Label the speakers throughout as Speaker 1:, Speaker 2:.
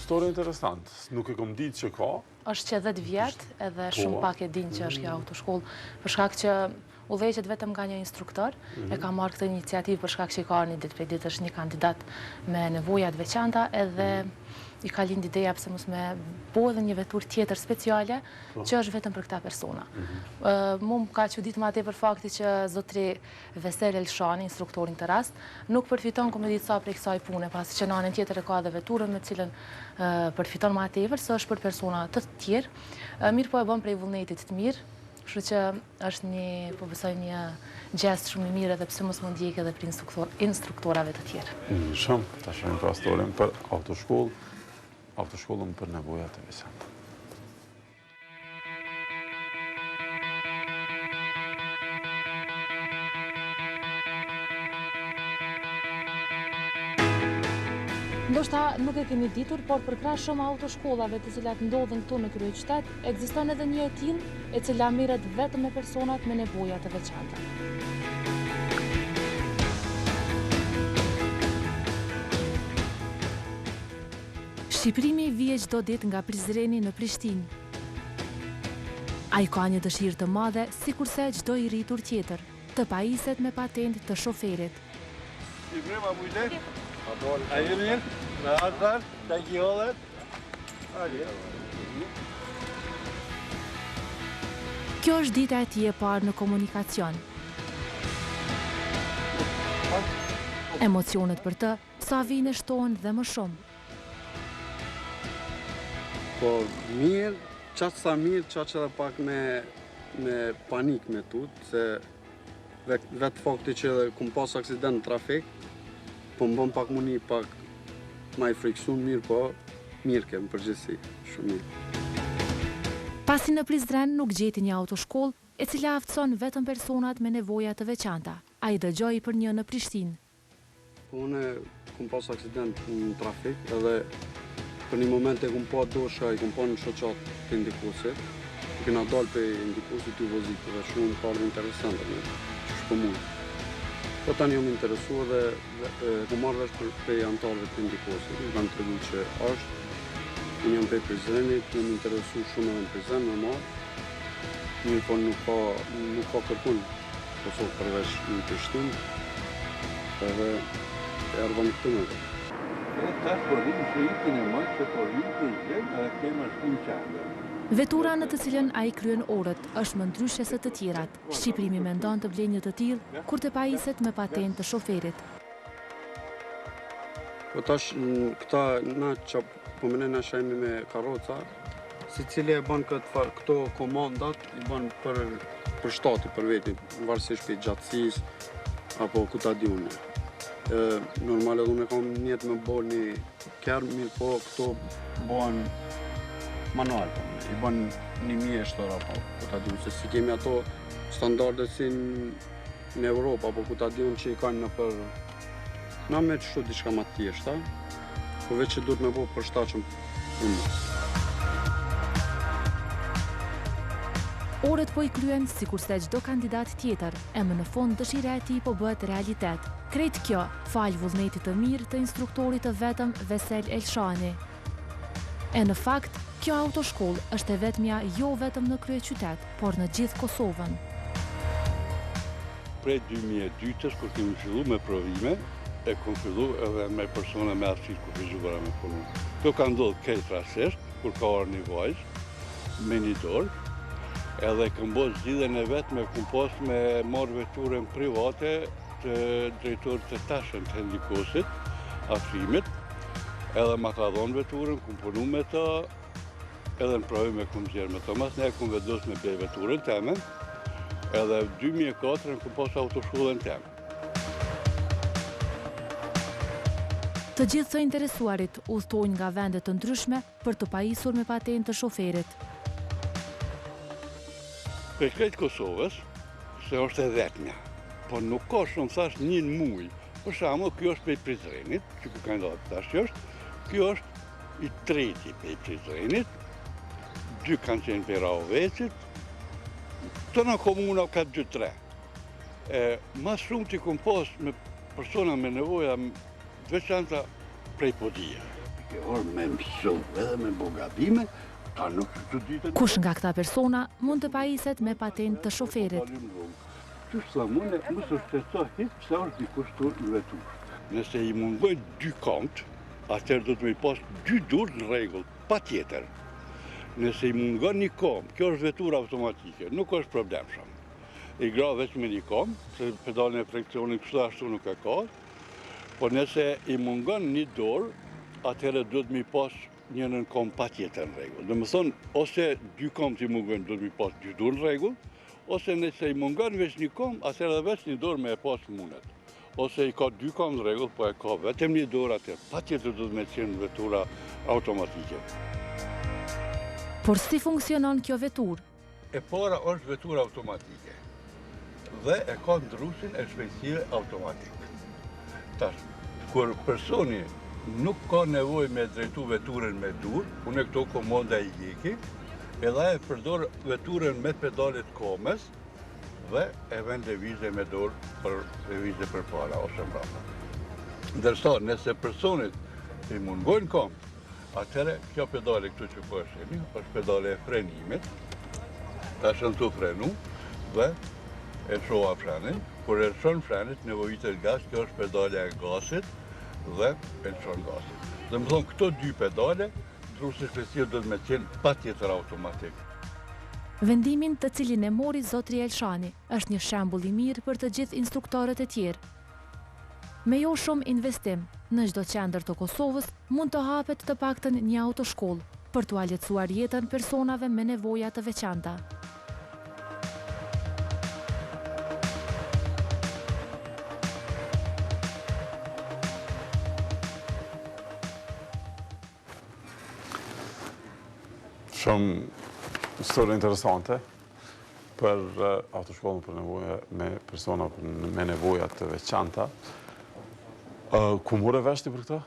Speaker 1: Histori interesant, nuk e kom ditë që ka.
Speaker 2: Është që 10 vjetë edhe shumë pak e din që është kjo autoshkollë, për shkak që udhëheqet vetëm nga një instruktor, e ka marrë këtë iniciativë për shkak që i ka një ditë prej ditësh një kandidat me nevoja të veçanta edhe i ka lind ideja pse mos me bo edhe një vetur tjetër speciale që është vetëm për këta persona. Mu më ka çudit më atje për fakti që zotri Vesel Elshani, instruktorin të rast, nuk përfiton ku me ditë sa prej kësaj pune, pasi që në anën tjetër e ka edhe veturën me cilën përfiton më tepër, se është për persona të tjerë. Mirë po e bën prej vullnetit të mirë, kështu që është po besoj një gjest shumë i mirë edhe pse mos mund ndjek edhe për instruktorave të tjerë.
Speaker 1: Shumë, ta shohim pra historin për autoshkollën për nevoja të veçanta.
Speaker 2: Ndoshta nuk e keni ditur, por për krah shumë autoshkollave të cilat ndodhen këtu në kryeqytet, ekziston edhe një e tillë e cila merret vetëm me personat me nevoja të veçanta. Shqiprimi vije çdo ditë nga Prizreni në Prishtinë. Ai ka një dëshirë të madhe, sikurse çdo i rritur tjetër, të pajiset me patent të shoferit. Kjo është dita e tij e parë në komunikacion. Emocionet për të sa vijnë shtohen dhe më shumë.
Speaker 3: Po mirë, qatë sa mirë, qatë edhe pak me panik me tut, se vetë fakti që kum pas aksident në trafik, po më bën pak muni pak ma i friksun mirë, po mirë kemë përgjithësi, shumë mirë.
Speaker 2: Pasi në Prizren nuk gjeti një autoshkollë, e cila aftëson vetëm personat me nevoja të veçanta. Ai dëgjoi për një në Prishtinë.
Speaker 3: Po unë kum pas aksident në trafik, edhe për një moment e kum pa dosha, i kum pa në shoqat të indikusit, kena dalë për indikusit të vozitëve, shumë parë interesante me që shpo mund. Po tani jam interesu dhe ku marrë vesh për antarëve të indikusit, më kanë të regu që është, unë jam për Prizrenit, jam interesu shumë edhe në Prizren, normal, mirë po nuk ka kërkun Kosovë përveç në Prishtinë, edhe e ardhëm këtu me dhe.
Speaker 2: Vetura në të cilën ai kryen orët është më ndryshe se të tjerat. Shqiprimi mendon të blejë një të tillë kur të pajiset me patent të shoferit.
Speaker 3: Po tash këta na që po mendoj na shajmi me karroca, secili e bën këto komandat i bën për shtati, për vetin, varësisht për gjatësisë apo ku ta di unë. Normal edhe unë kam njetë me bo një kërë, mirë po këto bëhen manual, i bën 1.000 apo ku ta diun, se si kemi ato standarde si në Europë, apo ku ta diun që i kanë në për... Na me që shtu diçka ma tjeshta, po veç që duhet me bo për shtaqëm unë.
Speaker 2: Orët po i kryen sikurse çdo kandidat tjetër, e më në fund dëshira e tij po bëhet realitet. Krejt kjo, fal vullnetit të mirë të instruktorit të vetëm Vesel Elshani. E në fakt, kjo autoshkollë është e vetmja jo vetëm në kryeqytet, por në gjithë Kosovën.
Speaker 4: Prej 2002-s, kur kemi fillu me provime, e kom fillu edhe me persona me arsit kufizuara me punu. Kjo ka ndodhë krejt rastisht, kur ka orë një vajzë, me një dorë, edhe këmë zgjidhjen e vetë me kumpost me marrë veturën private të drejtorit të tashën të ndikosit, afrimit, edhe ma ka dhonë veturën, kumë punu me ta, edhe në provime kumë zjerë me ta. Mas ne kumë vendos me blej veturën teme, edhe 2004 kumë pas autoshkollën teme.
Speaker 2: Të gjithë të interesuarit udhtojnë nga vende të ndryshme për të pajisur me patent të shoferit.
Speaker 4: Për krejt Kosovës, se është e vetmja, po nuk ka shumë thash një muj. Për shembull, kjo është prej Prizrenit, që ku kandidat tash është, kjo është i treti prej Prizrenit, 2 kanë qenë për Rahovecit, të në komuna ka 2-3. Mas shumë t'i kom pas me persona me nevoja veçanta prej Podia. automatike, or me mësu edhe me bogabime, ta nuk të ditën.
Speaker 2: Kush nga këta persona mund të pajiset me patent të shoferit?
Speaker 4: Që shtë më së shtetësa hitë pëse është dikush të në vetur. Nëse i mungojnë 2 kont, atëherë do të me pas 2 dur në regull, pa tjetër. Nëse i mungon 1 kom, kjo është vetur automatike, nuk është problem shumë. I gra veç me 1 kom, se pedalin e freksionin kështu ashtu nuk e ka, por nëse i mungon 1 dorë, atëherë do të me pas një kom pa tjetër në regull. Dhe më thonë, ose 2 kom të i mungon do të me pas 2 dur në regull, ose nëse i mungon veç 1 kom, atëherë dhe veç 1 dorë me e pas mundet. Ose i ka 2 kom në regull, po e ka vetëm 1 dorë atëherë, pa tjetër do të me qenë vetura automatike.
Speaker 2: Por si funksionon kjo vetur?
Speaker 4: E para është vetura automatike dhe e ka ndryshin e shpejtësire automatik. Tash, kur personi nuk ka nevoj me drejtu veturën me dur, unë e këto komoda i gjeki, edhe e përdor veturën me pedalet komës dhe e vend lëvizje me dorë për lëvizje për para ose mbrapa. Ndërsa, nëse personit i mungojnë kom, atëre, kjo pedale këtu që po shemi, është pedale e frenimit, ta shën të frenu dhe e shoha frenin. Kur e shën frenit, nevojitet gas, kjo është pedale e gasit dhe e shën gasit. Dhe më thonë, këto 2 pedale, ndryshe shpejtësia do të me qenë pa tjetër automatik.
Speaker 2: Vendimin të cilin e mori Zotri Elshani është një shembull i mirë për të gjithë instruktorët e tjerë. Me jo shumë investim, në çdo qendër të Kosovës mund të hapet të paktën një autoshkollë për t'u lehtësuar jetën personave me nevoja të veçanta.
Speaker 1: Shumë histori interesante për autoshkollën për nevoja me persona me nevoja të veçanta. Ku more veshti për këta?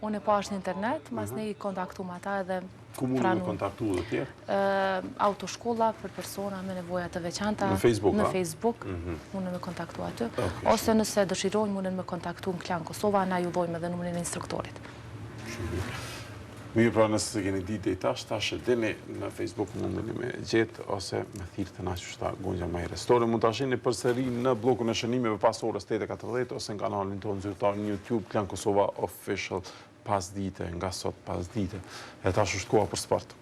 Speaker 2: Unë e pash në internet, mas ne i kontaktum ata edhe
Speaker 1: Ku mund me kontaktu dhe tjerë?
Speaker 2: Autoshkolla për persona me nevoja të veçanta.
Speaker 1: Në Facebook,
Speaker 2: Në Facebook, mundën me kontaktu aty. Ose nëse dëshirojnë, mundën me kontaktu në Klan Kosova, na ju dhojmë edhe numrin e instruktorit.
Speaker 1: Mirë, pra nëse se keni ditë i tash e dini në Facebook mundeni me gjetë ose me thirë të nashë shta gonja ma i restore. Mund të ashini përsëri në blokun e shënimeve pas orës 8:40 ose në kanalin tonë zyrtar në YouTube Klan Kosova Official pas dite, nga sot pas dite. E tash është koha për sport.